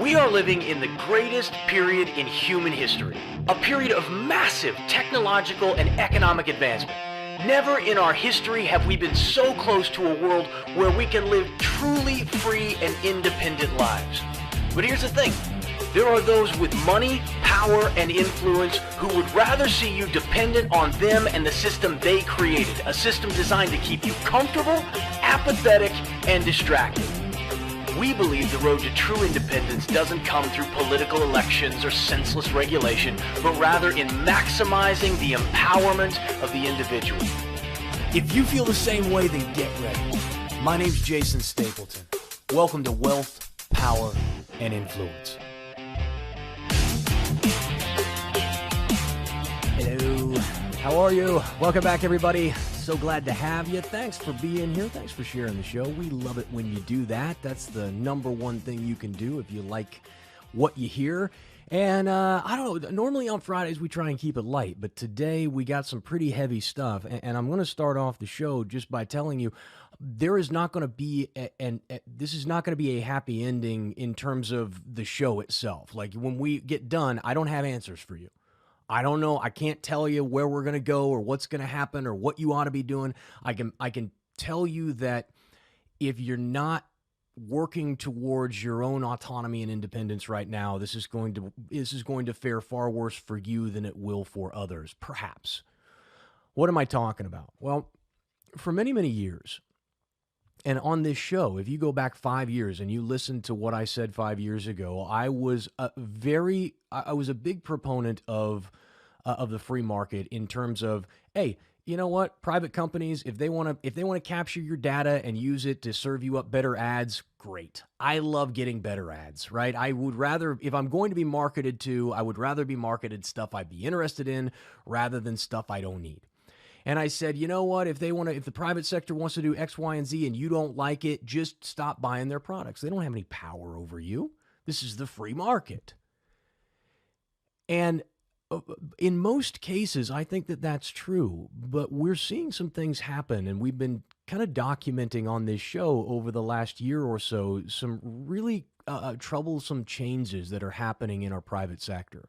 We are living in the greatest period in human history, a period of massive technological and economic advancement. Never in our history have we been so close to a world where we can live truly free and independent lives. But here's the thing, there are those with money, power, and influence who would rather see you dependent on them and the system they created, a system designed to keep you comfortable, apathetic, and distracted. We believe the road to true independence doesn't come through political elections or senseless regulation, but rather in maximizing the empowerment of the individual. If you feel the same way, then get ready. My name's Jason Stapleton. Welcome to Wealth, Power, and Influence. Hello. How are you? Welcome back, everybody. So glad to have you. Thanks for being here. Thanks for sharing the show. We love it when you do that. That's the number one thing you can do if you like what you hear. And I don't know, normally on Fridays we try and keep it light, but today we got some pretty heavy stuff. And I'm going to start off the show just by telling you there is not going to be, this is not going to be a happy ending in terms of the show itself. Like when we get done, I don't have answers for you. I don't know. I can't tell you where we're going to go or what's going to happen or what you ought to be doing. I can tell you that if you're not working towards your own autonomy and independence right now, this is going to fare far worse for you than it will for others, perhaps. What am I talking about? Well, for many, many years, and on this show, if you go back 5 years and you listen to what I said 5 years ago, I was a big proponent of the free market in terms of, hey, you know what? Private companies, if they want to capture your data and use it to serve you up better ads, great. I love getting better ads, right? I would rather, if I'm going to be marketed to, I would rather be marketed stuff I'd be interested in rather than stuff I don't need. And I said, you know what? If the private sector wants to do X, Y, and Z and you don't like it, just stop buying their products. They don't have any power over you. This is the free market. And in most cases, I think that that's true, but we're seeing some things happen, and we've been kind of documenting on this show over the last year or so some really troublesome changes that are happening in our private sector.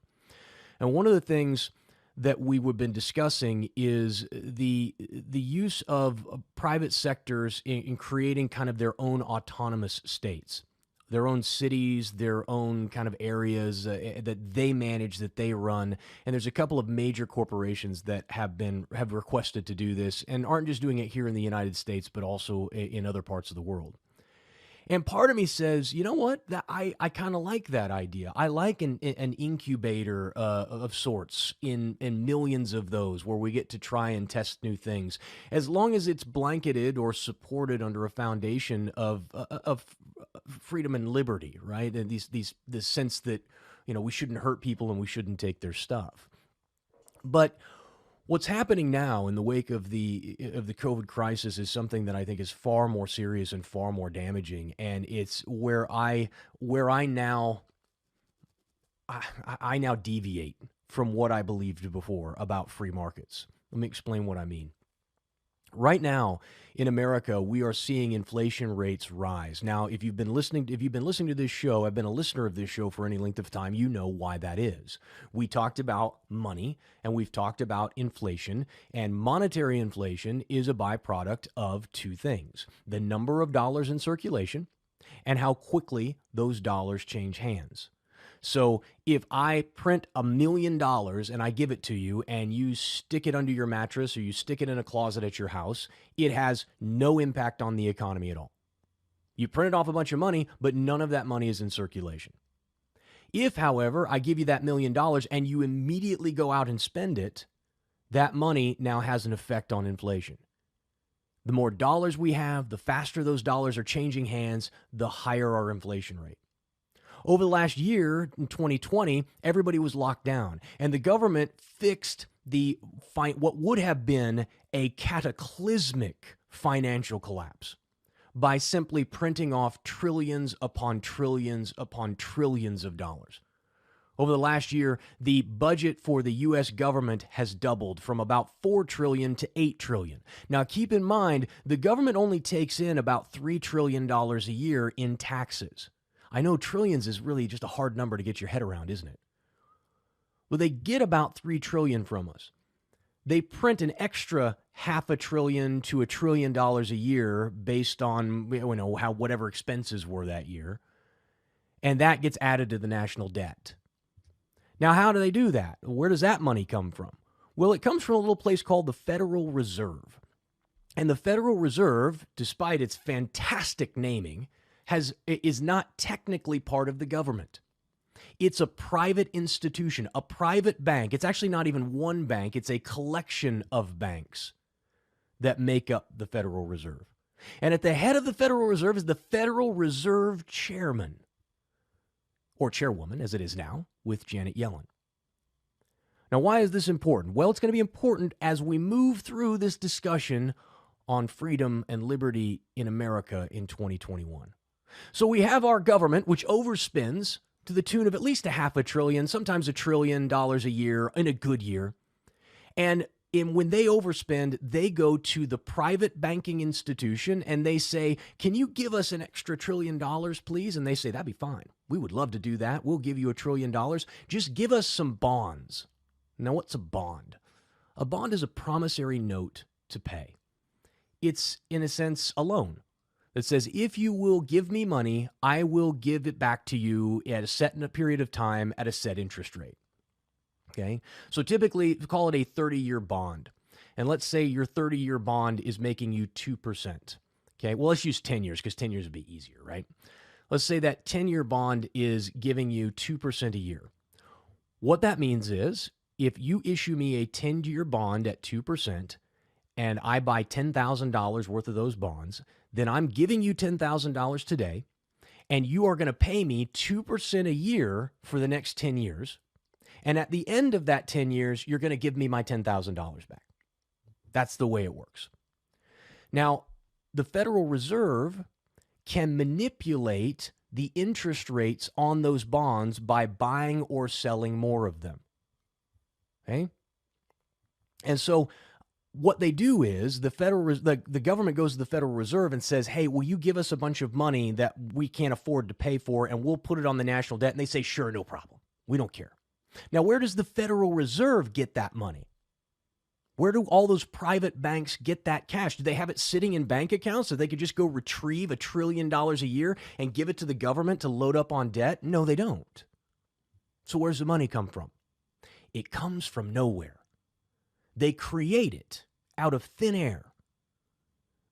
And one of the things that we've been discussing is the use of private sectors in creating kind of their own autonomous states, their own cities, their own kind of areas that they manage, that they run. And there's a couple of major corporations that have requested to do this and aren't just doing it here in the United States, but also in other parts of the world. And part of me says, you know what, that I kind of like that idea. I like an incubator of sorts in millions of those where we get to try and test new things, as long as it's blanketed or supported under a foundation of freedom and liberty, right? And this sense that, you know, we shouldn't hurt people and we shouldn't take their stuff. But what's happening now in the wake of the COVID crisis is something that I think is far more serious and far more damaging, and it's where I now deviate from what I believed before about free markets. Let me explain what I mean. Right now in America, we are seeing inflation rates rise. Now, if you've been listening to this show, I've been a listener of this show for any length of time, you know why that is. We talked about money and we've talked about inflation, and monetary inflation is a byproduct of two things: the number of dollars in circulation and how quickly those dollars change hands. So if I print $1 million and I give it to you and you stick it under your mattress or you stick it in a closet at your house, it has no impact on the economy at all. You printed off a bunch of money, but none of that money is in circulation. If, however, I give you that $1 million and you immediately go out and spend it, that money now has an effect on inflation. The more dollars we have, the faster those dollars are changing hands, the higher our inflation rate. Over the last year, in 2020, everybody was locked down, and the government fixed what would have been a cataclysmic financial collapse by simply printing off trillions upon trillions upon trillions of dollars. Over the last year, the budget for the U.S. government has doubled from about $4 trillion to $8 trillion. Now, keep in mind, the government only takes in about $3 trillion a year in taxes. I know trillions is really just a hard number to get your head around, isn't it? Well, they get about $3 trillion from us. They print an extra $500 billion to $1 trillion a year based on how whatever expenses were that year. And that gets added to the national debt. Now, how do they do that? Where does that money come from? Well, it comes from a little place called the Federal Reserve. And the Federal Reserve, despite its fantastic naming, is not technically part of the government. It's a private institution, a private bank. It's actually not even one bank. It's a collection of banks that make up the Federal Reserve. And at the head of the Federal Reserve is the Federal Reserve Chairman, or chairwoman, as it is now, with Janet Yellen. Now, why is this important? Well, it's going to be important as we move through this discussion on freedom and liberty in America in 2021. So we have our government, which overspends to the tune of at least $500 billion, sometimes $1 trillion a year in a good year. And when they overspend, they go to the private banking institution and they say, can you give us an extra $1 trillion, please? And they say, that'd be fine. We would love to do that. We'll give you $1 trillion. Just give us some bonds. Now, what's a bond? A bond is a promissory note to pay. It's, in a sense, a loan that says, if you will give me money, I will give it back to you at a set in a period of time at a set interest rate. Okay? So typically, call it a 30-year bond. And let's say your 30-year bond is making you 2%. Okay? Well, let's use 10 years because 10 years would be easier, right? Let's say that 10-year bond is giving you 2% a year. What that means is, if you issue me a 10-year bond at 2%, and I buy $10,000 worth of those bonds, then I'm giving you $10,000 today, and you are going to pay me 2% a year for the next 10 years. And at the end of that 10 years, you're going to give me my $10,000 back. That's the way it works. Now, the Federal Reserve can manipulate the interest rates on those bonds by buying or selling more of them. Okay? And so what they do is the government goes to the Federal Reserve and says, hey, will you give us a bunch of money that we can't afford to pay for, and we'll put it on the national debt? And they say, sure, no problem. We don't care. Now, where does the Federal Reserve get that money? Where do all those private banks get that cash? Do they have it sitting in bank accounts so they could just go retrieve $1 trillion a year and give it to the government to load up on debt? No, they don't. So where's the money come from? It comes from nowhere. They create it out of thin air.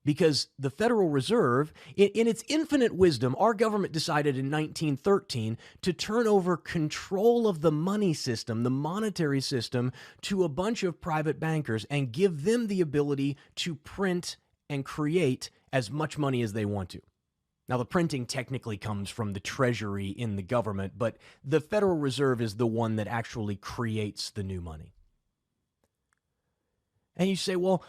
Because the Federal Reserve, in its infinite wisdom, our government decided in 1913 to turn over control of the money system, the monetary system, to a bunch of private bankers and give them the ability to print and create as much money as they want to. Now, the printing technically comes from the Treasury in the government, but the Federal Reserve is the one that actually creates the new money. And you say, well,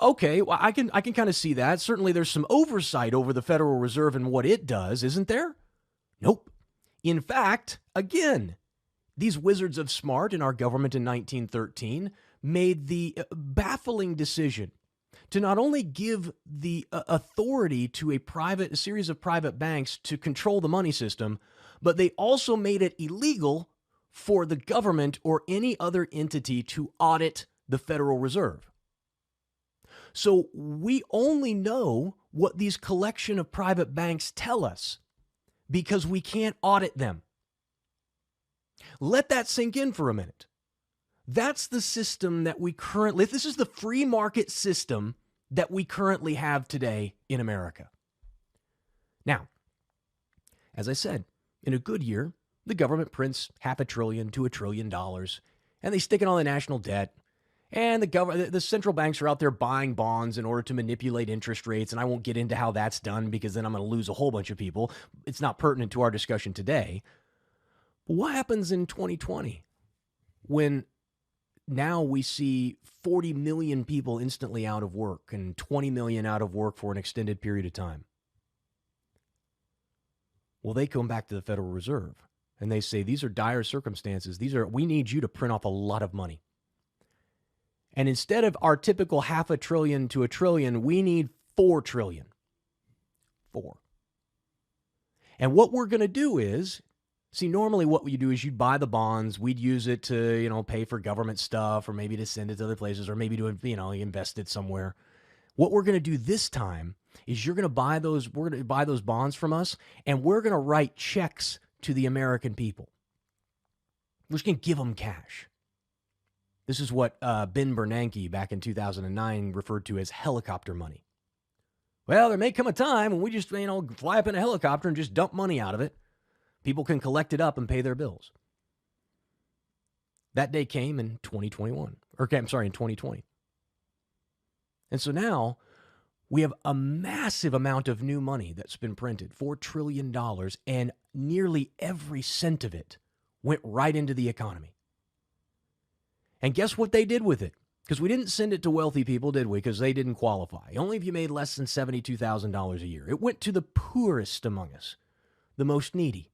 okay, well, I can kind of see that. Certainly there's some oversight over the Federal Reserve and what it does, isn't there? Nope. In fact, again, these wizards of smart in our government in 1913 made the baffling decision to not only give the authority to a series of private banks to control the money system, but they also made it illegal for the government or any other entity to audit the Federal Reserve. So we only know what these collection of private banks tell us because we can't audit them. Let that sink in for a minute. That's the system that we this is the free market system that we currently have today in America. Now, as I said, in a good year, the government prints $500 billion to $1 trillion, and they stick it on the national debt. And the central banks are out there buying bonds in order to manipulate interest rates. And I won't get into how that's done because then I'm going to lose a whole bunch of people. It's not pertinent to our discussion today. But what happens in 2020 when now we see 40 million people instantly out of work and 20 million out of work for an extended period of time? Well, they come back to the Federal Reserve and they say, these are dire circumstances. We need you to print off a lot of money. And instead of our typical $500 billion to $1 trillion, we need $4 trillion. 4. And what we're going to do is, see, normally what you do is you'd buy the bonds. We'd use it to, pay for government stuff, or maybe to send it to other places, or maybe to, invest it somewhere. What we're going to do this time is we're going to buy those bonds from us, and we're going to write checks to the American people. We're just going to give them cash. This is what Ben Bernanke back in 2009 referred to as helicopter money. Well, there may come a time when we just, fly up in a helicopter and just dump money out of it. People can collect it up and pay their bills. That day came in 2021. In 2020. And so now we have a massive amount of new money that's been printed, $4 trillion, and nearly every cent of it went right into the economy. And guess what they did with it? Because we didn't send it to wealthy people, did we? Because they didn't qualify. Only if you made less than $72,000 a year. It went to the poorest among us, the most needy.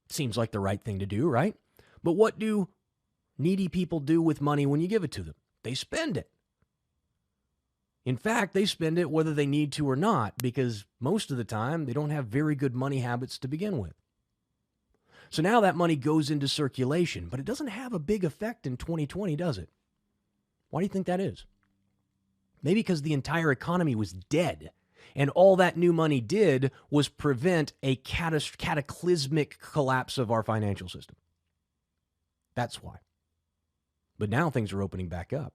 Seems like the right thing to do, right? But what do needy people do with money when you give it to them? They spend it. In fact, they spend it whether they need to or not, because most of the time they don't have very good money habits to begin with. So now that money goes into circulation, but it doesn't have a big effect in 2020, does it? Why do you think that is? Maybe because the entire economy was dead, and all that new money did was prevent a cataclysmic collapse of our financial system. That's why. But now things are opening back up.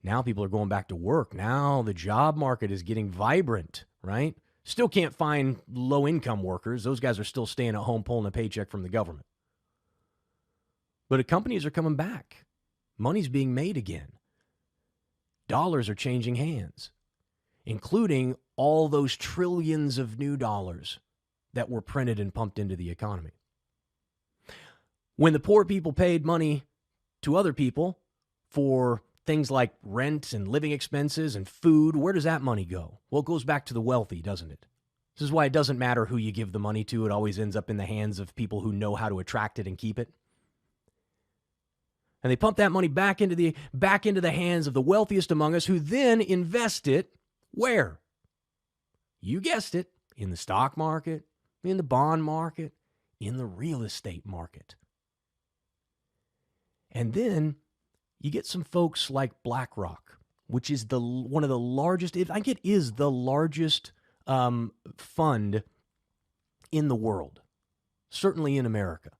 Now people are going back to work. Now the job market is getting vibrant, right? Still can't find low-income workers. Those guys are still staying at home pulling a paycheck from the government. But the companies are coming back. Money's being made again. Dollars are changing hands, including all those trillions of new dollars that were printed and pumped into the economy. When the poor people paid money to other people for things like rent and living expenses and food, where does that money go? Well, it goes back to the wealthy, doesn't it? This is why it doesn't matter who you give the money to. It always ends up in the hands of people who know how to attract it and keep it. And they pump that money back into the hands of the wealthiest among us, who then invest it where? You guessed it, in the stock market, in the bond market, in the real estate market. And then you get some folks like BlackRock, which is one of the largest, I think it is the largest fund in the world, certainly in America.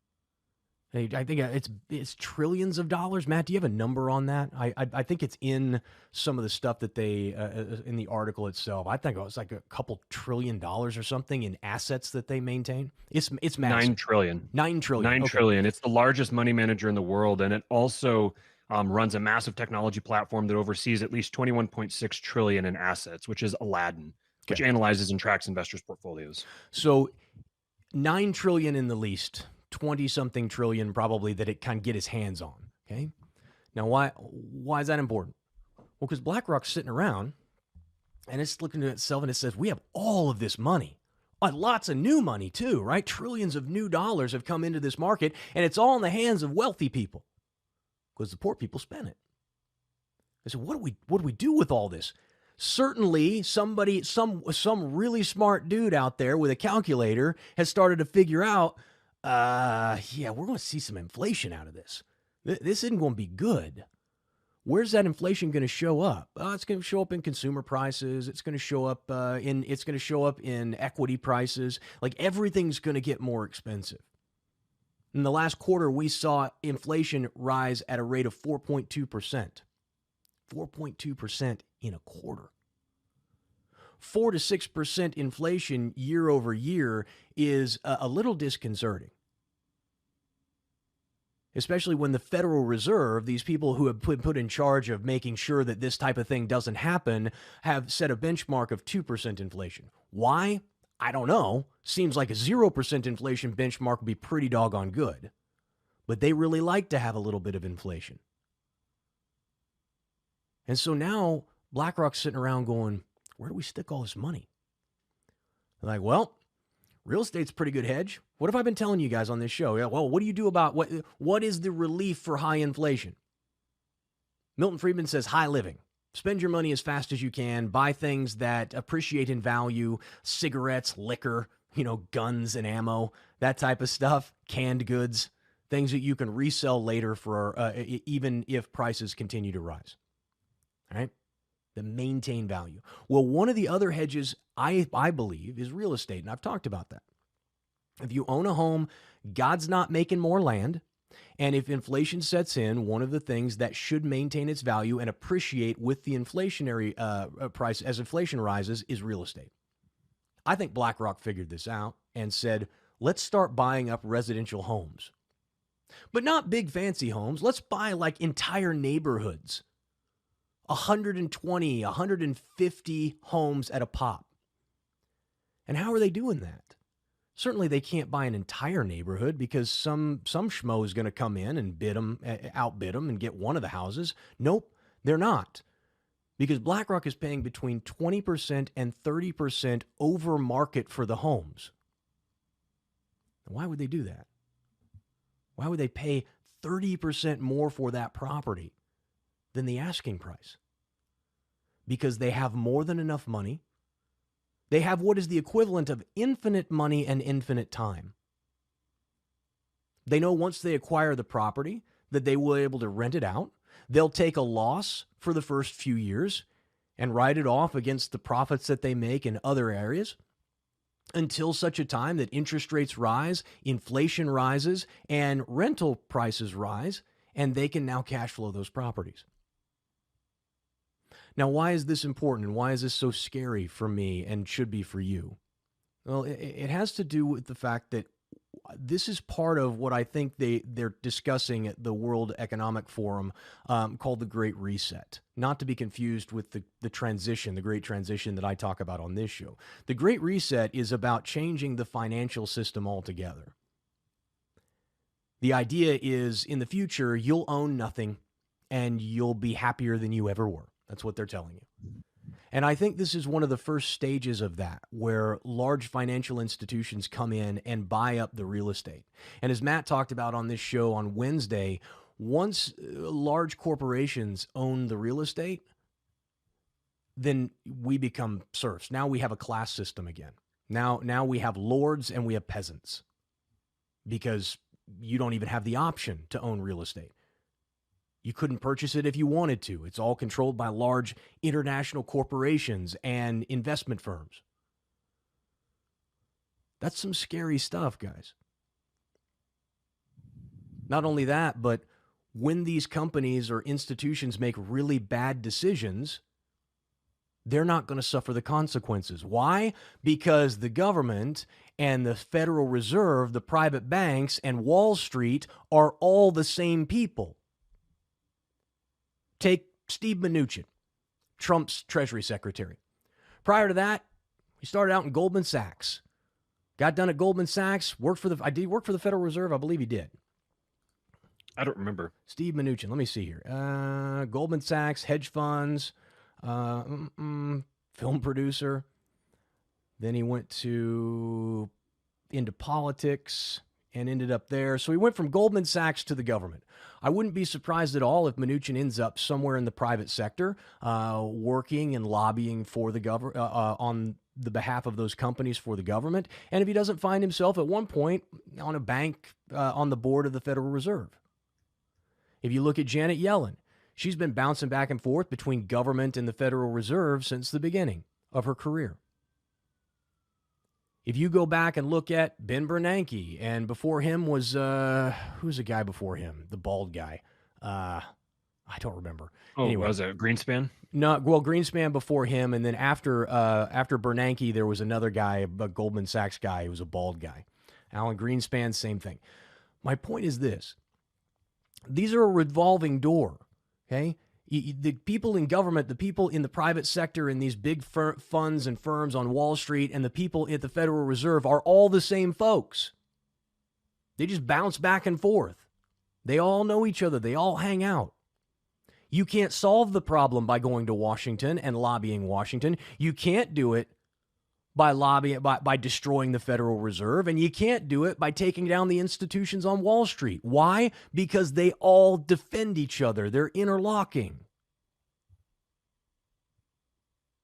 I think it's trillions of dollars. Matt, do you have a number on that? I think it's in some of the stuff that they in the article itself. I think it was like a couple $1 trillion or something in assets that they maintain. It's massive. 9 trillion. 9 trillion. 9 okay. trillion. It's the largest money manager in the world, and it also runs a massive technology platform that oversees at least 21.6 trillion in assets, which is Aladdin, which analyzes and tracks investors' portfolios. So 9 trillion in the least. 20-something trillion probably that it can get its hands on, okay? Now, why is that important? Well, because BlackRock's sitting around, and it's looking at itself, and it says, we have all of this money. Lots of new money, too, right? Trillions of new dollars have come into this market, and it's all in the hands of wealthy people because the poor people spend it. I said, what do we do with all this? Certainly, some really smart dude out there with a calculator has started to figure out, we're going to see some inflation out of this. This isn't going to be good. Where's that inflation going to show up? It's going to show up in consumer prices. It's going to show up in equity prices. Like everything's going to get more expensive. In the last quarter, we saw inflation rise at a rate of 4.2%. 4.2% in a quarter. 4 to 6% inflation year over year is a little disconcerting. Especially when the Federal Reserve, these people who have been put in charge of making sure that this type of thing doesn't happen, have set a benchmark of 2% inflation. Why? I don't know. Seems like a 0% inflation benchmark would be pretty doggone good. But they really like to have a little bit of inflation. And so now BlackRock's sitting around going, where do we stick all this money? They're like, well, real estate's a pretty good hedge. What have I been telling you guys on this show? Yeah, well, what do you do about what is the relief for high inflation? Milton Friedman says high living. Spend your money as fast as you can. Buy things that appreciate in value, cigarettes, liquor, guns and ammo, that type of stuff, canned goods, things that you can resell later for even if prices continue to rise. All right? The maintain value. Well, one of the other hedges I believe is real estate, and I've talked about that. If you own a home, God's not making more land. And if inflation sets in, one of the things that should maintain its value and appreciate with the inflationary price as inflation rises is real estate. I think BlackRock figured this out and said, let's start buying up residential homes. But not big fancy homes. Let's buy like entire neighborhoods. 120, 150 homes at a pop. And how are they doing that? Certainly they can't buy an entire neighborhood because some schmo is going to come in and outbid them and get one of the houses. Nope, they're not. Because BlackRock is paying between 20% and 30% over market for the homes. Why would they do that? Why would they pay 30% more for that property than the asking price? Because they have more than enough money. They have what is the equivalent of infinite money and infinite time. They know once they acquire the property that they will be able to rent it out. They'll take a loss for the first few years and write it off against the profits that they make in other areas until such a time that interest rates rise, inflation rises, and rental prices rise, and they can now cash flow those properties. Now, why is this important and why is this so scary for me and should be for you? Well, it has to do with the fact that this is part of what I think they're discussing at the World Economic Forum called the Great Reset, not to be confused with the transition, the Great Transition that I talk about on this show. The Great Reset is about changing the financial system altogether. The idea is in the future, you'll own nothing and you'll be happier than you ever were. That's what they're telling you. And I think this is one of the first stages of that, where large financial institutions come in and buy up the real estate. And as Matt talked about on this show on Wednesday, once large corporations own the real estate, then we become serfs. Now we have a class system again. Now we have lords and we have peasants because you don't even have the option to own real estate. You couldn't purchase it if you wanted to. It's all controlled by large international corporations and investment firms. That's some scary stuff, guys. Not only that, but when these companies or institutions make really bad decisions, they're not going to suffer the consequences. Why? Because the government and the Federal Reserve, the private banks, and Wall Street are all the same people. Take Steve Mnuchin, Trump's Treasury Secretary. Prior to that, he started out in Goldman Sachs. Got done at Goldman Sachs, did he work for the Federal Reserve? I believe he did. I don't remember. Steve Mnuchin, let me see here. Goldman Sachs, hedge funds, film producer. Then he went into politics and ended up there. So he went from Goldman Sachs to the government. I wouldn't be surprised at all if Mnuchin ends up somewhere in the private sector, working and lobbying for the government on the behalf of those companies for the government. And if he doesn't find himself at one point on a bank on the board of the Federal Reserve. If you look at Janet Yellen, she's been bouncing back and forth between government and the Federal Reserve since the beginning of her career. If you go back and look at Ben Bernanke, and before him was, who's the guy before him? The bald guy. I don't remember. Oh, anyway, was it Greenspan? No, well, Greenspan before him, and then after Bernanke, there was another guy, a Goldman Sachs guy, who was a bald guy. Alan Greenspan, same thing. My point is this. These are a revolving door, okay? The people in government, the people in the private sector, and these big funds and firms on Wall Street, and the people at the Federal Reserve are all the same folks. They just bounce back and forth. They all know each other. They all hang out. You can't solve the problem by going to Washington and lobbying Washington. You can't do it by destroying the Federal Reserve, and you can't do it by taking down the institutions on Wall Street. Why? Because they all defend each other. They're interlocking.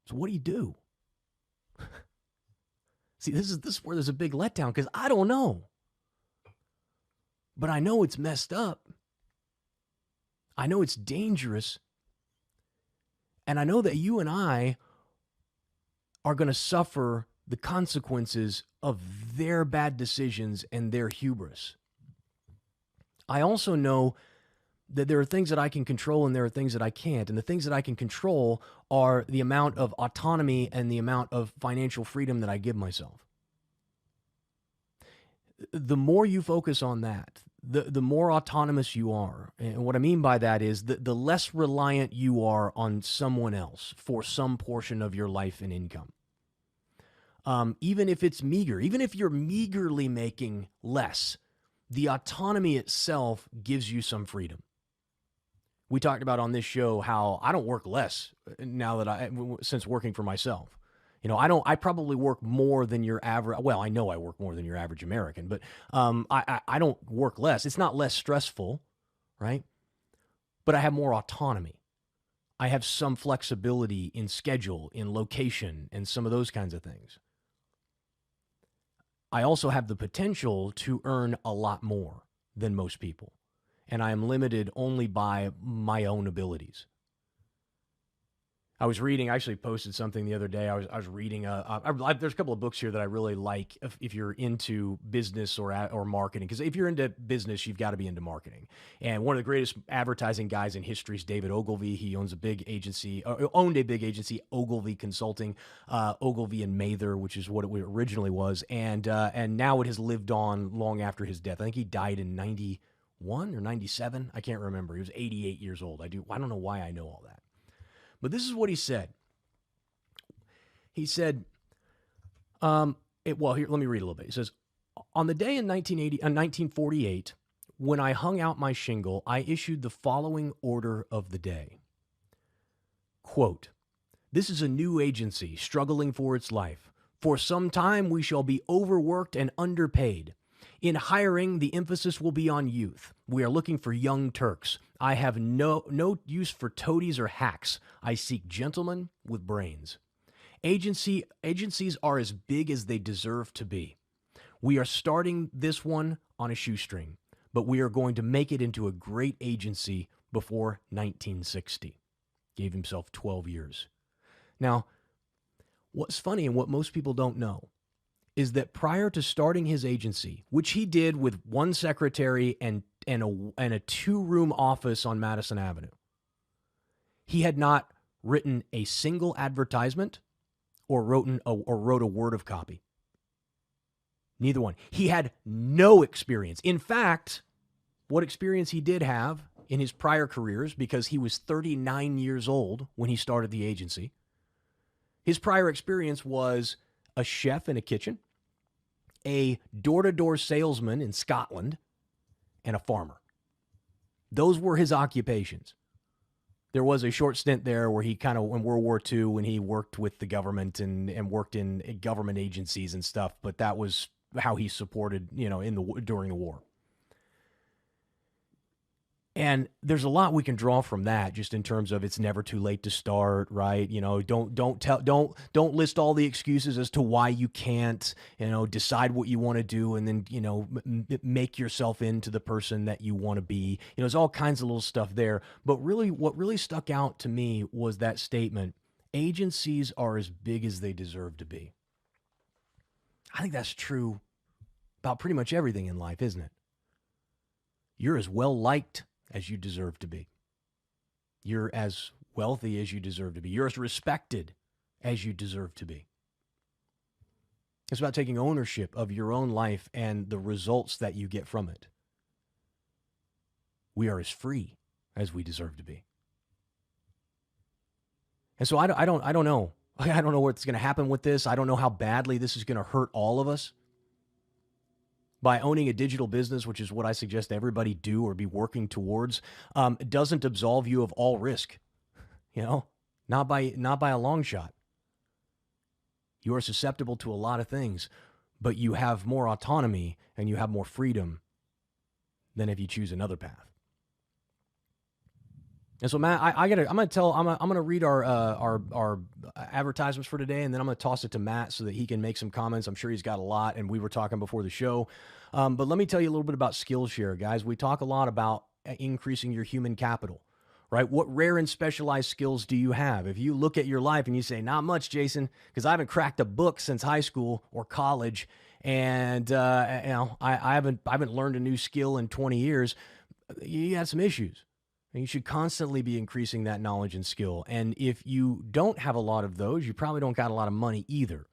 So what do you do? See, this is where there's a big letdown because I don't know. But I know it's messed up. I know it's dangerous. And I know that you and I are going to suffer the consequences of their bad decisions and their hubris. I also know that there are things that I can control and there are things that I can't. And the things that I can control are the amount of autonomy and the amount of financial freedom that I give myself. The more you focus on that, the more autonomous you are. And what I mean by that is the less reliant you are on someone else for some portion of your life and income. Even if it's meager, even if you're meagerly making less, the autonomy itself gives you some freedom. We talked about on this show how I don't work less now that since working for myself. You know, I probably work more than your average. Well, I know I work more than your average American, but I don't work less. It's not less stressful, right? But I have more autonomy. I have some flexibility in schedule, in location, and some of those kinds of things. I also have the potential to earn a lot more than most people, and I am limited only by my own abilities. I was reading, I actually posted something the other day. I was reading, there's a couple of books here that I really like if you're into business or marketing. Because if you're into business, you've got to be into marketing. And one of the greatest advertising guys in history is David Ogilvy. He owns a big agency, owned a big agency, Ogilvy Consulting, Ogilvy and Mather, which is what it originally was. And now it has lived on long after his death. I think he died in 91 or 97. I can't remember. He was 88 years old. I don't know why I know all that. But this is what he said. He said, here, let me read a little bit. He says, on the day in 1948, when I hung out my shingle, I issued the following order of the day. Quote, this is a new agency struggling for its life. For some time, we shall be overworked and underpaid. In hiring, the emphasis will be on youth. We are looking for young Turks. I have no use for toadies or hacks. I seek gentlemen with brains. Agencies are as big as they deserve to be. We are starting this one on a shoestring, but we are going to make it into a great agency before 1960. Gave himself 12 years. Now, what's funny and what most people don't know is that prior to starting his agency, which he did with one secretary and a two-room office on Madison Avenue, he had not written a single advertisement or wrote a word of copy. Neither one. He had no experience. In fact, what experience he did have in his prior careers, because he was 39 years old when he started the agency, his prior experience was a chef in a kitchen, a door-to-door salesman in Scotland, and a farmer. Those were his occupations. There was a short stint there where he kind of, in World War II, when he worked with the government and worked in government agencies and stuff, but that was how he supported, during the war. And there's a lot we can draw from that, just in terms of it's never too late to start, right? Don't list all the excuses as to why you can't, decide what you want to do, and then make yourself into the person that you want to be. There's all kinds of little stuff there. But really, what really stuck out to me was that statement: agencies are as big as they deserve to be. I think that's true about pretty much everything in life, isn't it? You're as well liked as you deserve to be. You're as wealthy as you deserve to be. You're as respected as you deserve to be. It's about taking ownership of your own life and the results that you get from it. We are as free as we deserve to be. And so I don't know. I don't know what's going to happen with this. I don't know how badly this is going to hurt all of us. By owning a digital business, which is what I suggest everybody do or be working towards, it doesn't absolve you of all risk. Not by a long shot. You are susceptible to a lot of things, but you have more autonomy and you have more freedom than if you choose another path. And so, Matt, I'm gonna read our advertisements for today, and then I'm gonna toss it to Matt so that he can make some comments. I'm sure he's got a lot, and we were talking before the show. But let me tell you a little bit about Skillshare, guys. We talk a lot about increasing your human capital, right? What rare and specialized skills do you have? If you look at your life and you say, not much, Jason, because I haven't cracked a book since high school or college, and I haven't learned a new skill in 20 years. You have some issues. You should constantly be increasing that knowledge and skill. And if you don't have a lot of those, you probably don't got a lot of money either.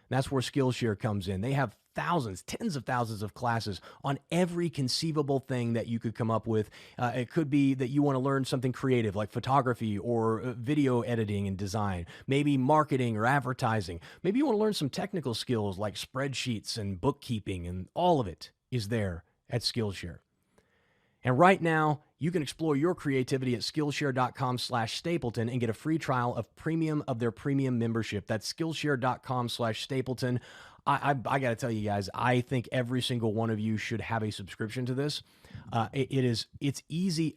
That's where Skillshare comes in. They have thousands, tens of thousands of classes on every conceivable thing that you could come up with. It could be that you want to learn something creative like photography or video editing and design, maybe marketing or advertising. Maybe you want to learn some technical skills like spreadsheets and bookkeeping, and all of it is there at Skillshare. And right now, you can explore your creativity at Skillshare.com/Stapleton and get a free trial of their premium membership. That's Skillshare.com/Stapleton. I got to tell you guys, I think every single one of you should have a subscription to this. It's easy.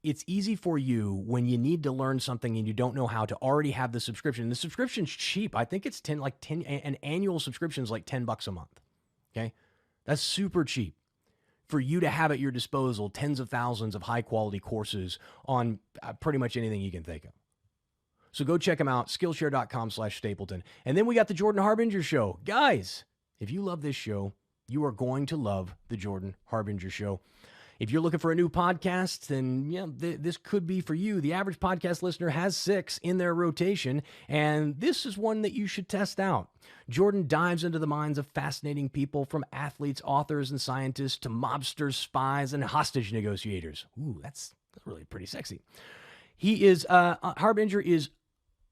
It's easy for you when you need to learn something and you don't know how to already have the subscription. The subscription's cheap. I think it's an annual subscription is like $10 a month. Okay. That's super cheap for you to have at your disposal tens of thousands of high quality courses on pretty much anything you can think of. So go check them out, Skillshare.com/Stapleton. And then we got the Jordan Harbinger Show. Guys, if you love this show, you are going to love the Jordan Harbinger Show. If you're looking for a new podcast, then this could be for you. The average podcast listener has 6 in their rotation, and this is one that you should test out. Jordan dives into the minds of fascinating people, from athletes, authors, and scientists to mobsters, spies, and hostage negotiators. Ooh, that's really pretty sexy. Harbinger is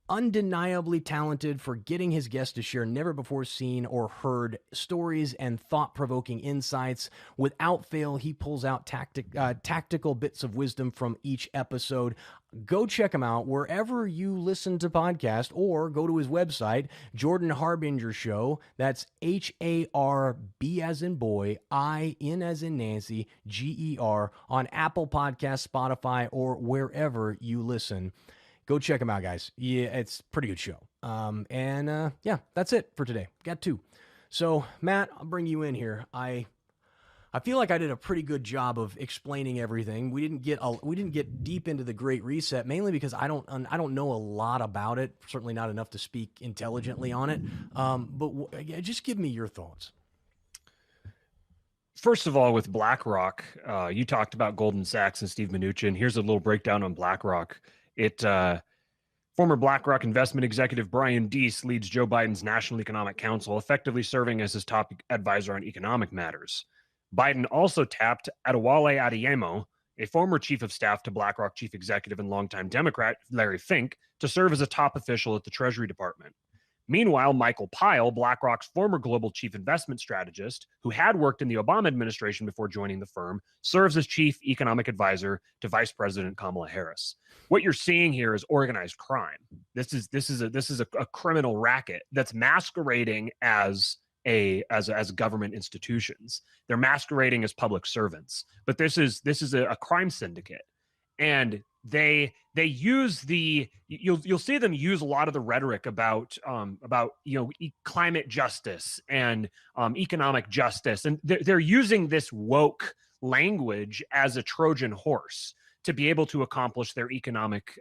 undeniably talented for getting his guests to share never before seen or heard stories and thought-provoking insights. Without fail, he pulls out tactical bits of wisdom from each episode. Go check him out wherever you listen to podcasts, or go to his website, Jordan Harbinger Show. That's HARB as in boy, IN as in Nancy, GER, on Apple Podcasts, Spotify, or wherever you listen. Go check them out, guys. Yeah, it's a pretty good show. That's it for today. Got 2. So, Matt, I'll bring you in here. I feel like I did a pretty good job of explaining everything. We didn't get deep into the Great Reset, mainly because I don't know a lot about it. Certainly not enough to speak intelligently on it. But just give me your thoughts. First of all, with BlackRock, you talked about Goldman Sachs and Steve Mnuchin. Here's a little breakdown on BlackRock. Former BlackRock investment executive Brian Deese leads Joe Biden's National Economic Council, effectively serving as his top advisor on economic matters. Biden also tapped Adewale Adeyemo, a former chief of staff to BlackRock chief executive and longtime Democrat Larry Fink, to serve as a top official at the Treasury Department. Meanwhile, Michael Pyle, BlackRock's former global chief investment strategist, who had worked in the Obama administration before joining the firm, serves as chief economic advisor to Vice President Kamala Harris. What you're seeing here is organized crime. This is a criminal racket that's masquerading as government institutions. They're masquerading as public servants, but this is a crime syndicate, and they use you'll see them use a lot of the rhetoric about climate justice and economic justice, and they're using this woke language as a Trojan horse to be able to accomplish their economic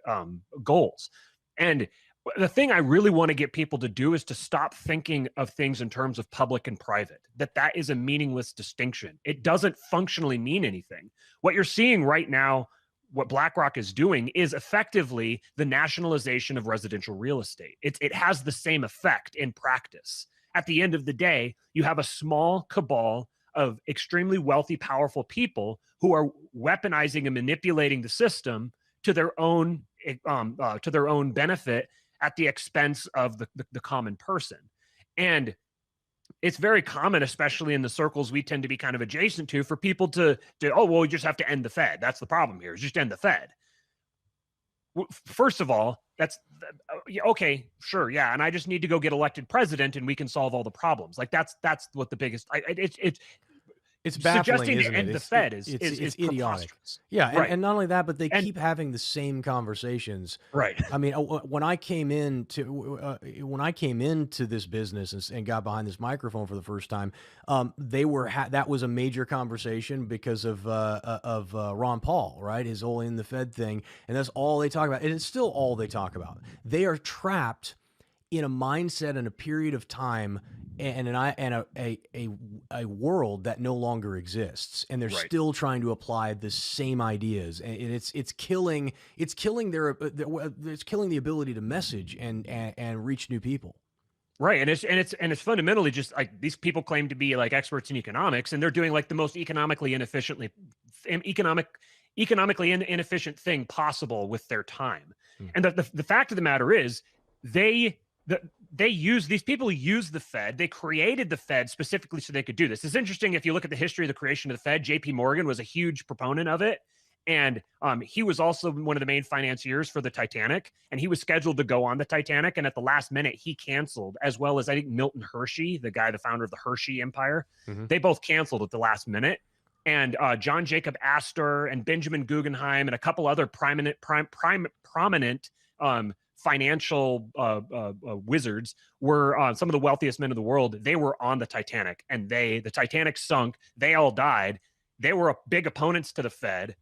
goals. And the thing I really want to get people to do is to stop thinking of things in terms of public and private, that is a meaningless distinction. It doesn't functionally mean anything. What you're seeing right now, what BlackRock is doing, is effectively the nationalization of residential real estate. It has the same effect in practice. At the end of the day, you have a small cabal of extremely wealthy, powerful people who are weaponizing and manipulating the system to their own benefit at the expense of the common person. And it's very common, especially in the circles we tend to be kind of adjacent to, for people to you just have to end the Fed. That's the problem here, is just end the Fed. First of all, that's okay, sure, yeah, and I just need to go get elected president and we can solve all the problems. Like that's what the biggest. It's baffling, suggesting to isn't end it? the Fed is idiotic. preposterous. Yeah, Right. and not only that, but they And keep having the same conversations. right. I mean, when I came into this business and got behind this microphone for the first time, that was a major conversation because of Ron Paul, right? His whole in the Fed thing, and that's all they talk about, and it's still all they talk about. They are trapped in a mindset and a period of time and a world that no longer exists, and they're Right. still trying to apply the same ideas, and it's killing the ability to message and reach new people. Right. And it's fundamentally just like these people claim to be like experts in economics, and they're doing like the most economically inefficient thing possible with their time. And the fact of the matter is these people use the Fed. They created the Fed specifically so they could do this. It's interesting if you look at the history of the creation of the Fed. JP Morgan was a huge proponent of it. And he was also one of the main financiers for the Titanic, and he was scheduled to go on the Titanic. And at the last minute, he canceled, as well as I think Milton Hershey, the founder of the Hershey Empire. They both canceled at the last minute. And John Jacob Astor and Benjamin Guggenheim and a couple other prominent financial wizards were some of the wealthiest men in the world. They were on the Titanic, and the Titanic sunk. They all died. They were big opponents to the Fed.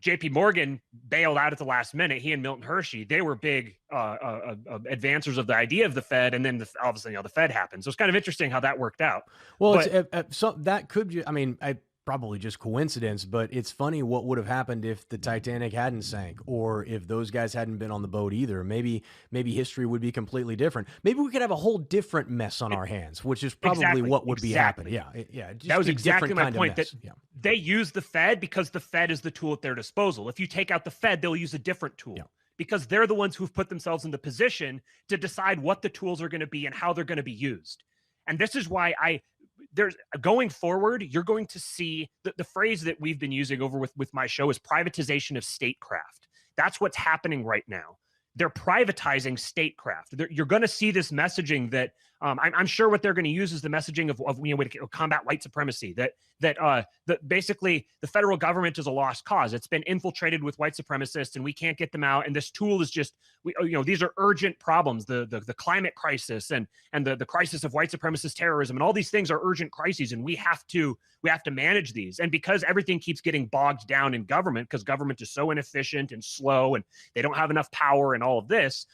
JP Morgan bailed out at the last minute. He and Milton Hershey, they were big advancers of the idea of the Fed, and then obviously the Fed happened. So it's kind of interesting how that worked out. Well, that could, I mean, probably just coincidence, but it's funny what would have happened if the Titanic hadn't sank, or if those guys hadn't been on the boat either. Maybe history would be completely different. Maybe we could have a whole different mess on our hands, which is probably what would be happening. Yeah. That was exactly my point. That they use the Fed because the Fed is the tool at their disposal. If you take out the Fed, they'll use a different tool. Because they're the ones who've put themselves in the position to decide what the tools are going to be and how they're going to be used. And this is why there's going forward, you're going to see the phrase that we've been using over with my show is privatization of statecraft. That's what's happening right now. They're privatizing statecraft. You're going to see this messaging that I'm sure what they're going to use is the messaging of combat white supremacy, that basically the federal government is a lost cause. It's been infiltrated with white supremacists, and we can't get them out. And this tool is just, these are urgent problems. The climate crisis and the crisis of white supremacist terrorism, and all these things are urgent crises, and we have to manage these. And because everything keeps getting bogged down in government, because government is so inefficient and slow, and they don't have enough power and all of this,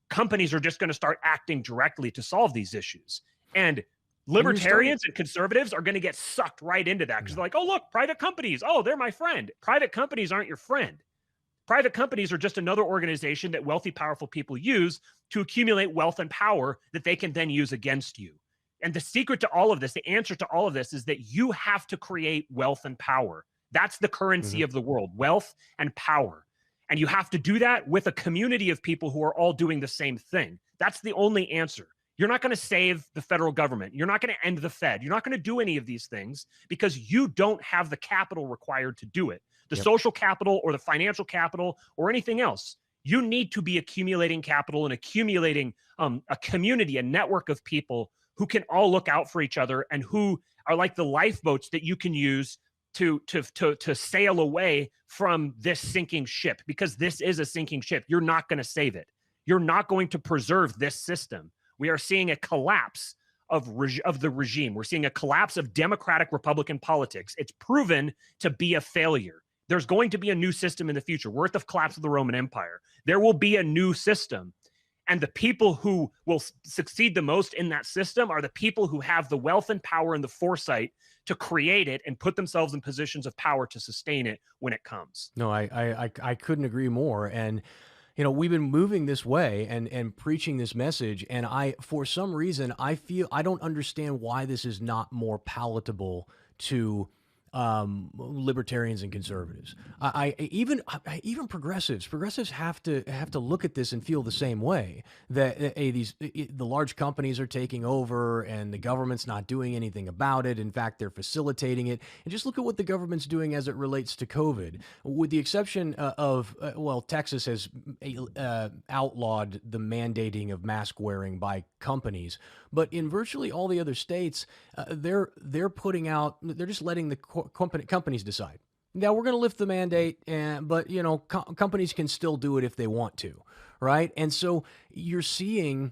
companies are just going to start acting directly to solve these issues. And libertarians and conservatives are going to get sucked right into that, because they're like, oh, look, private companies. Oh, they're my friend. Private companies aren't your friend. Private companies are just another organization that wealthy, powerful people use to accumulate wealth and power that they can then use against you. And the secret to all of this, the answer to all of this, is that you have to create wealth and power. That's the currency of the world, wealth and power. And you have to do that with a community of people who are all doing the same thing. That's the only answer. You're not going to save the federal government. You're not going to end the Fed. You're not going to do any of these things because you don't have the capital required to do it. The social capital or the financial capital or anything else. You need to be accumulating capital and accumulating a community, a network of people who can all look out for each other and who are like the lifeboats that you can use to sail away from this sinking ship, because this is a sinking ship. You're not going to save it. You're not going to preserve this system. We are seeing a collapse of the regime. We're seeing a collapse of democratic Republican politics. It's proven to be a failure. There's going to be a new system in the future. We're at the collapse of the Roman Empire. There will be a new system. And the people who will succeed the most in that system are the people who have the wealth and power and the foresight to create it and put themselves in positions of power to sustain it when it comes. No, I couldn't agree more. And, we've been moving this way and preaching this message. And for some reason, I don't understand why this is not more palatable to libertarians and conservatives. Even progressives have to look at this and feel the same way, that the large companies are taking over and the government's not doing anything about it. In fact, they're facilitating it. And just look at what the government's doing as it relates to COVID, with the exception of Texas has outlawed the mandating of mask wearing by companies, but in virtually all the other states, they're just letting the companies decide. Now, we're going to lift the mandate, but companies can still do it if they want to, right? And so you're seeing,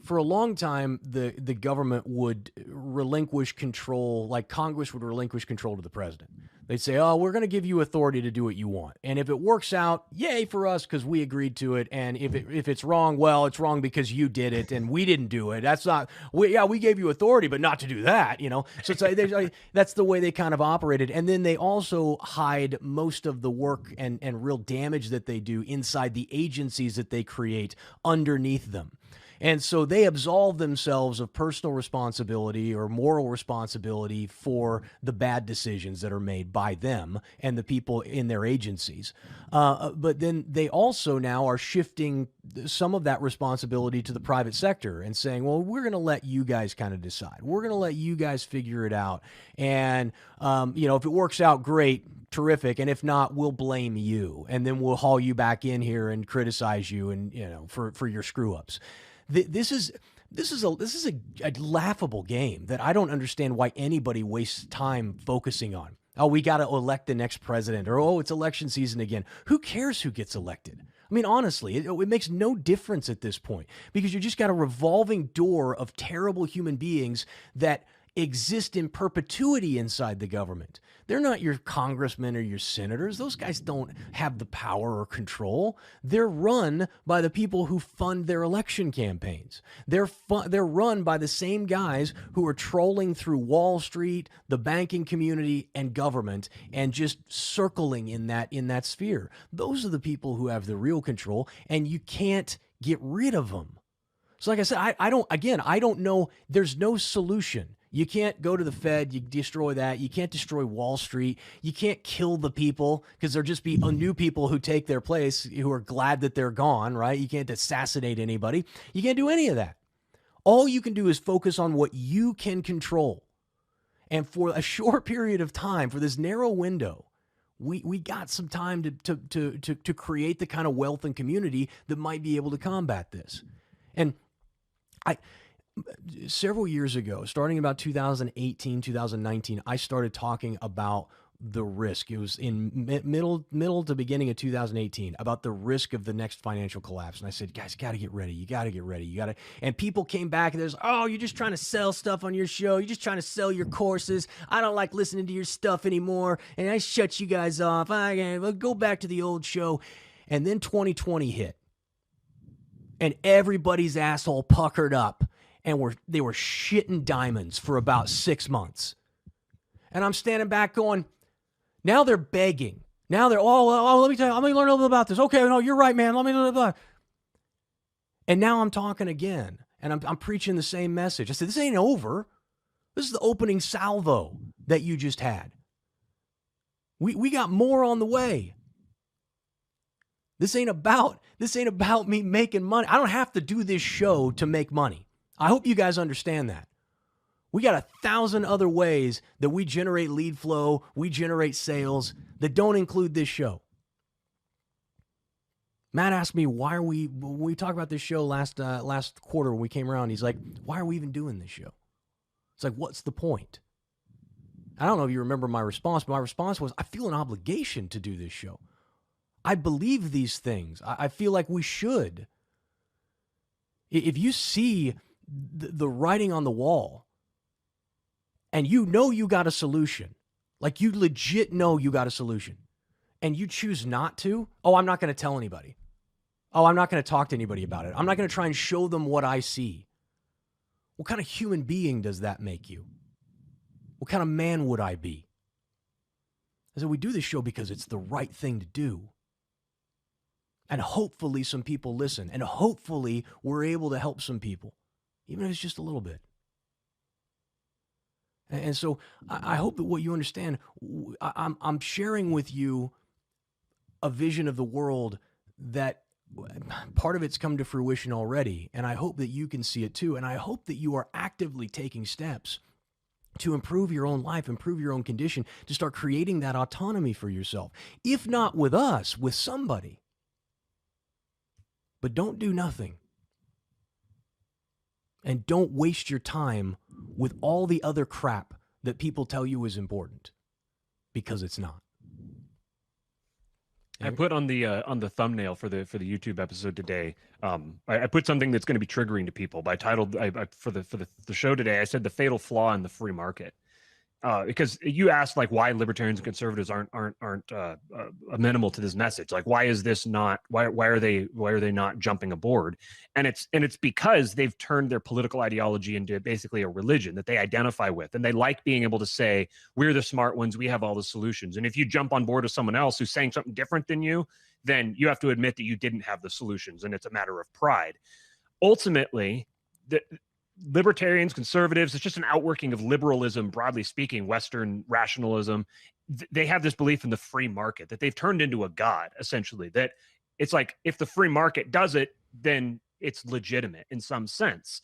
for a long time, the government would relinquish control, like Congress would relinquish control to the president. They'd say, oh, we're going to give you authority to do what you want. And if it works out, yay for us because we agreed to it. And if it's wrong, well, it's wrong because you did it and we didn't do it. That's not, we gave you authority, but not to do that, So it's like, that's the way they kind of operated. And then they also hide most of the work and real damage that they do inside the agencies that they create underneath them. And so they absolve themselves of personal responsibility or moral responsibility for the bad decisions that are made by them and the people in their agencies. But then they also now are shifting some of that responsibility to the private sector and saying, well, we're going to let you guys kind of decide. We're going to let you guys figure it out. And, if it works out, great. Terrific. And if not, we'll blame you. And then we'll haul you back in here and criticize you and, for your screw ups. This is a laughable game that I don't understand why anybody wastes time focusing on. Oh, we got to elect the next president, or, oh, it's election season again. Who cares who gets elected? I mean, honestly, it makes no difference at this point, because you just got a revolving door of terrible human beings that exist in perpetuity inside the government. They're not your congressmen or your senators. Those guys don't have the power or control. They're run by the people who fund their election campaigns. They're run by the same guys who are trolling through Wall Street, the banking community, and government, and just circling in that sphere. Those are the people who have the real control, and you can't get rid of them. So like I said, I don't know. There's no solution. You can't go to the Fed, you destroy that. You can't destroy Wall Street. You can't kill the people, because there'll just be new people who take their place who are glad that they're gone, right? You can't assassinate anybody. You can't do any of that. All you can do is focus on what you can control. And for a short period of time, for this narrow window, we got some time to create the kind of wealth and community that might be able to combat this. And several years ago, starting about 2018, 2019, I started talking about the risk. It was in middle to beginning of 2018, about the risk of the next financial collapse. And I said, guys, got to get ready. You got to get ready. You got to. And people came back and there's, oh, you're just trying to sell stuff on your show. You're just trying to sell your courses. I don't like listening to your stuff anymore. And I shut you guys off. I'll go back to the old show. And then 2020 hit. And everybody's asshole puckered up. And they were shitting diamonds for about 6 months. And I'm standing back going, now they're begging. Now they're, let me tell you, let me learn a little bit about this. Okay, no, you're right, man. Let me learn about. And now I'm talking again. And I'm preaching the same message. I said, this ain't over. This is the opening salvo that you just had. We got more on the way. This ain't about me making money. I don't have to do this show to make money. I hope you guys understand that. We got 1,000 other ways that we generate lead flow, we generate sales that don't include this show. Matt asked me, when we talked about this show last quarter when we came around, he's like, why are we even doing this show? It's like, what's the point? I don't know if you remember my response, but my response was, I feel an obligation to do this show. I believe these things. I feel like we should. If you see the writing on the wall and you know you got a solution, like you legit know you got a solution, and you choose not to, oh, I'm not going to tell anybody. Oh, I'm not going to talk to anybody about it. I'm not going to try and show them what I see. What kind of human being does that make you? What kind of man would I be? I said, we do this show because it's the right thing to do. And hopefully some people listen. And hopefully we're able to help some people, even if it's just a little bit. And so I hope that what you understand, I'm sharing with you a vision of the world that part of it's come to fruition already. And I hope that you can see it too. And I hope that you are actively taking steps to improve your own life, improve your own condition, to start creating that autonomy for yourself. If not with us, with somebody. But don't do nothing. And don't waste your time with all the other crap that people tell you is important, because it's not. I put on the thumbnail for the YouTube episode today. I put something that's going to be triggering to people. But I titled for the show today. I said the fatal flaw in the free market. Because you asked like why libertarians and conservatives aren't amenable to this message. Like why is this not? Why are they not jumping aboard? And it's because they've turned their political ideology into basically a religion that they identify with, and they like being able to say we're the smart ones, we have all the solutions. And if you jump on board with someone else who's saying something different than you, then you have to admit that you didn't have the solutions, and it's a matter of pride. Ultimately, libertarians, conservatives, it's just an outworking of liberalism, broadly speaking, Western rationalism. They have this belief in the free market that they've turned into a god, essentially, that it's like if the free market does it, then it's legitimate in some sense.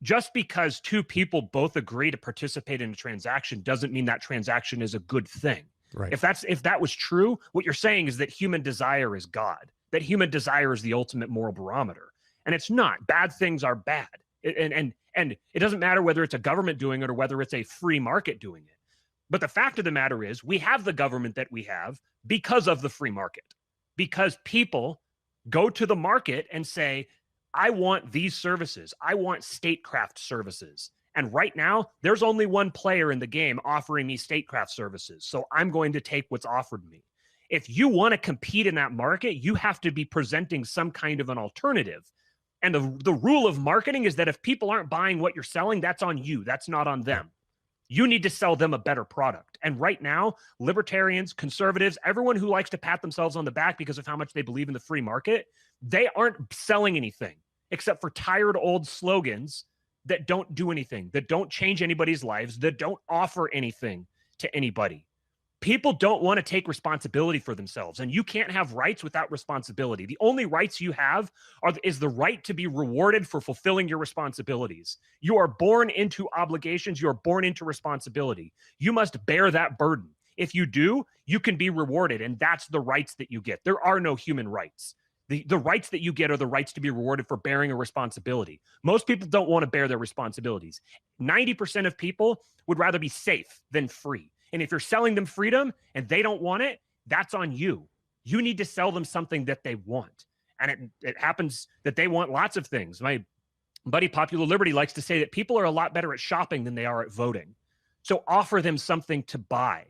Just because two people both agree to participate in a transaction doesn't mean that transaction is a good thing. Right. If that was true, what you're saying is that human desire is God, that human desire is the ultimate moral barometer. And it's not. Bad things are bad. And it doesn't matter whether it's a government doing it or whether it's a free market doing it. But the fact of the matter is we have the government that we have because of the free market, because people go to the market and say, I want these services. I want statecraft services. And right now, there's only one player in the game offering me statecraft services. So I'm going to take what's offered me. If you want to compete in that market, you have to be presenting some kind of an alternative. And the rule of marketing is that if people aren't buying what you're selling, that's on you. That's not on them. You need to sell them a better product. And right now, libertarians, conservatives, everyone who likes to pat themselves on the back because of how much they believe in the free market, they aren't selling anything except for tired old slogans that don't do anything, that don't change anybody's lives, that don't offer anything to anybody. People don't want to take responsibility for themselves, and you can't have rights without responsibility. The only rights you have is the right to be rewarded for fulfilling your responsibilities. You are born into obligations. You are born into responsibility. You must bear that burden. If you do, you can be rewarded, and that's the rights that you get. There are no human rights. The rights that you get are the rights to be rewarded for bearing a responsibility. Most people don't want to bear their responsibilities. 90% of people would rather be safe than free. And if you're selling them freedom and they don't want it, that's on you. You need to sell them something that they want. And it happens that they want lots of things. My buddy Popular Liberty likes to say that people are a lot better at shopping than they are at voting. So offer them something to buy.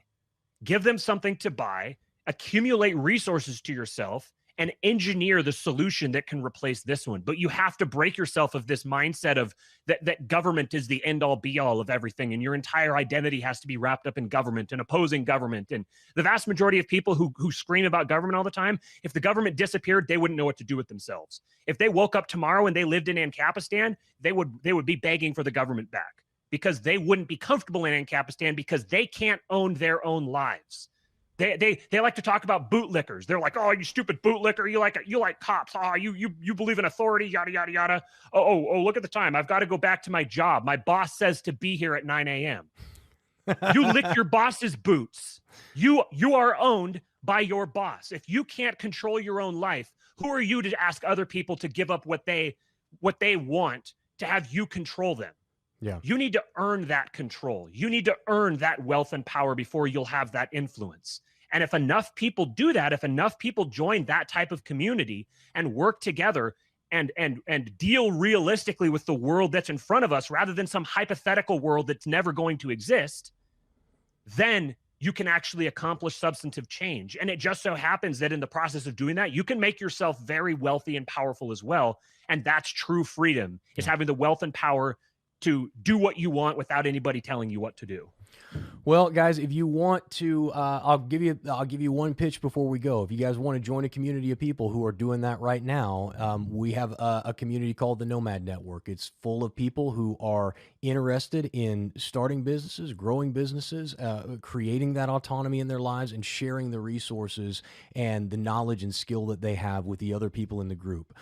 Give them something to buy, accumulate resources to yourself, and engineer the solution that can replace this one. But you have to break yourself of this mindset of that government is the end all be all of everything. And your entire identity has to be wrapped up in government and opposing government. And the vast majority of people who scream about government all the time, if the government disappeared, they wouldn't know what to do with themselves. If they woke up tomorrow and they lived in Ancapistan, they would be begging for the government back because they wouldn't be comfortable in Ancapistan because they can't own their own lives. They like to talk about bootlickers. They're like, oh, you stupid bootlicker. You like cops. Oh, you believe in authority, yada, yada, yada. Oh, look at the time. I've got to go back to my job. My boss says to be here at 9 a.m. You lick your boss's boots. You are owned by your boss. If you can't control your own life, who are you to ask other people to give up what they want to have you control them? Yeah. You need to earn that control. You need to earn that wealth and power before you'll have that influence. And if enough people do that, if enough people join that type of community and work together and deal realistically with the world that's in front of us rather than some hypothetical world that's never going to exist, then you can actually accomplish substantive change. And it just so happens that in the process of doing that, you can make yourself very wealthy and powerful as well. And that's true freedom, is having the wealth and power to do what you want without anybody telling you what to do. Well, guys, if you want to, I'll give you one pitch before we go. If you guys want to join a community of people who are doing that right now, we have a community called the Nomad Network. It's full of people who are interested in starting businesses, growing businesses, creating that autonomy in their lives, and sharing the resources and the knowledge and skill that they have with the other people in the group.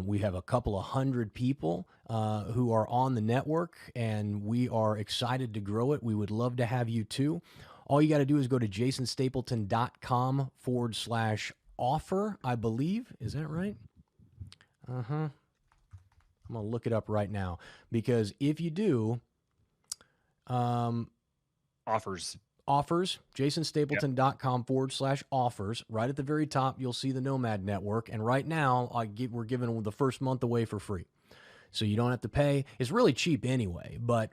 We have a couple of hundred people who are on the network, and we are excited to grow it. We would love to have you too. All you got to do is go to jasonstapleton.com/offer, I believe. Is that right? I'm going to look it up right now, because if you do, Offers, jasonstapleton.com/offers. Right at the very top, you'll see the Nomad Network. And right now, we're giving the first month away for free. So you don't have to pay. It's really cheap anyway, but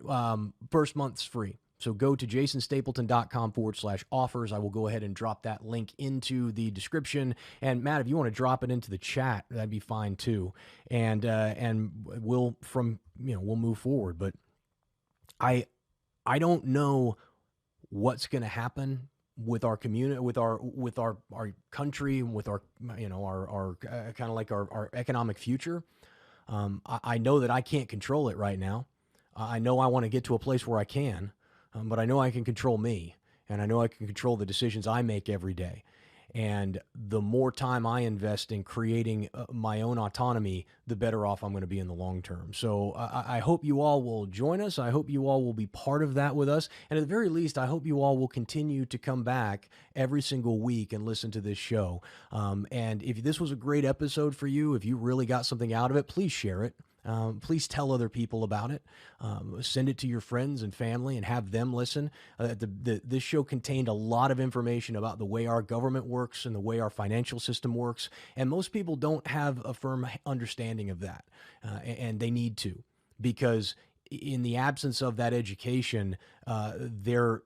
first month's free. So go to jasonstapleton.com/offers. I will go ahead and drop that link into the description. And Matt, if you want to drop it into the chat, that'd be fine too. And we'll move forward. But I don't know what's going to happen with our community, with our country, and with our our kind of like our economic future. I know that I can't control it right now. I know I want to get to a place where I can, but I know I can control me, and I know I can control the decisions I make every day. And the more time I invest in creating my own autonomy, the better off I'm going to be in the long term. So I hope you all will join us. I hope you all will be part of that with us. And at the very least, I hope you all will continue to come back every single week and listen to this show. And if this was a great episode for you, if you really got something out of it, please share it. Please tell other people about it. Send it to your friends and family and have them listen. This show contained a lot of information about the way our government works and the way our financial system works. And most people don't have a firm understanding of that. And they need to, because in the absence of that education, they're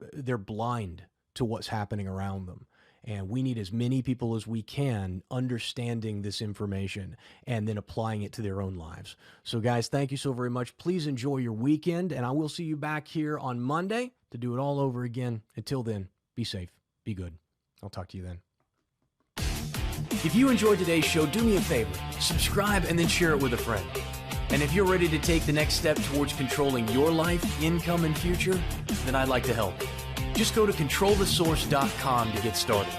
blind to what's happening around them. And we need as many people as we can understanding this information and then applying it to their own lives. So guys, thank you so very much. Please enjoy your weekend, and I will see you back here on Monday to do it all over again. Until then, be safe, be good. I'll talk to you then. If you enjoyed today's show, do me a favor, subscribe and then share it with a friend. And if you're ready to take the next step towards controlling your life, income, and future, then I'd like to help. Just go to controlthesource.com to get started.